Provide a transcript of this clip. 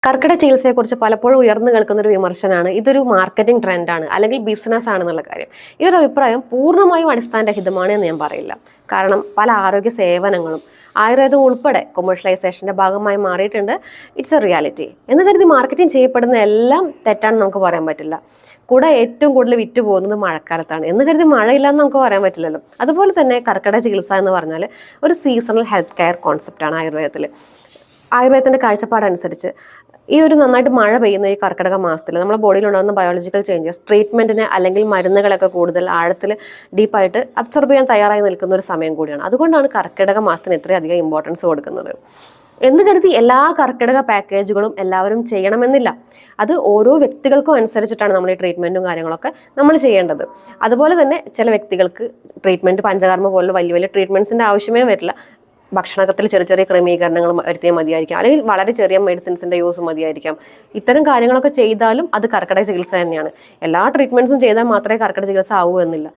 കർക്കിടക ചികിത്സയെക്കുറിച്ച് പലപ്പോഴും ഉയർന്നു കേൾക്കുന്ന ഒരു വിമർശനമാണ് ഇതൊരു മാർക്കറ്റിംഗ് ട്രെൻഡാണ് അല്ലെങ്കിൽ ബിസിനസ് ആണെന്നുള്ള കാര്യം. ഈ ഒരു അഭിപ്രായം പൂർണ്ണമായും അടിസ്ഥാനരഹിതമാണ് എന്ന് ഞാൻ പറയില്ല. കാരണം പല ആരോഗ്യ സേവനങ്ങളും ആയുർവേദം ഉൾപ്പെടെ കൊമേഴ്ഷ്യലൈസേഷന്റെ ഭാഗമായി മാറിയിട്ടുണ്ട്. ഇറ്റ്സ് എ റിയാലിറ്റി എന്ന് കരുതി മാർക്കറ്റിംഗ് ചെയ്യപ്പെടുന്ന എല്ലാം തെറ്റാണെന്ന് നമുക്ക് പറയാൻ പറ്റില്ല. കൂടെ ഏറ്റവും കൂടുതൽ വിറ്റ് പോകുന്നത് മഴക്കാലത്താണ് എന്ന് കരുതി മഴയില്ലാന്ന് നമുക്ക് പറയാൻ പറ്റില്ലല്ലോ. അതുപോലെ തന്നെ കർക്കിടക ചികിത്സ എന്ന് പറഞ്ഞാൽ ഒരു സീസണൽ ഹെൽത്ത് കെയർ കോൺസെപ്റ്റാണ് ആയുർവേദത്തിൽ. ആയുർവേദത്തിന്റെ കാഴ്ചപ്പാടനുസരിച്ച് ഈ ഒരു നന്നായിട്ട് മഴ പെയ്യുന്ന ഈ കർക്കിടക മാസത്തിൽ നമ്മുടെ ബോഡിയിൽ ഉണ്ടാകുന്ന ബയോളജിക്കൽ ചേഞ്ചസ് ട്രീറ്റ്മെന്റിന് അല്ലെങ്കിൽ മരുന്നുകളൊക്കെ കൂടുതൽ ആഴത്തിൽ ഡീപ്പായിട്ട് അബ്സോർബ് ചെയ്യാൻ തയ്യാറായി നിൽക്കുന്ന ഒരു സമയം കൂടിയാണ്. അതുകൊണ്ടാണ് കർക്കിടക മാസത്തിന് ഇത്രയധികം ഇമ്പോർട്ടൻസ് കൊടുക്കുന്നത്. എന്ന് കരുതി എല്ലാ കർക്കിടക പാക്കേജുകളും എല്ലാവരും ചെയ്യണമെന്നില്ല. അത് ഓരോ വ്യക്തികൾക്കും അനുസരിച്ചിട്ടാണ് നമ്മൾ ഈ ട്രീറ്റ്മെന്റും കാര്യങ്ങളൊക്കെ നമ്മൾ ചെയ്യേണ്ടത്. അതുപോലെ തന്നെ ചില വ്യക്തികൾക്ക് ട്രീറ്റ്മെന്റ് പഞ്ചകർമ്മ പോലുള്ള വലിയ വലിയ ട്രീറ്റ്മെന്റ്സിന്റെ ആവശ്യമേ വരില്ല. ഭക്ഷണത്തിൽ ചെറിയ ചെറിയ ക്രമീകരണങ്ങൾ വരുത്തിയാൽ മതിയായിരിക്കാം, അല്ലെങ്കിൽ വളരെ ചെറിയ മെഡിസിൻസിന്റെ യൂസ് മതിയായിരിക്കാം. ഇത്തരം കാര്യങ്ങളൊക്കെ ചെയ്താലും അത് കർക്കിടക ചികിത്സ തന്നെയാണ്. എല്ലാ ട്രീറ്റ്മെന്റ്സും ചെയ്താൽ മാത്രമേ കർക്കിടക ചികിത്സ ആവൂ എന്നില്ല.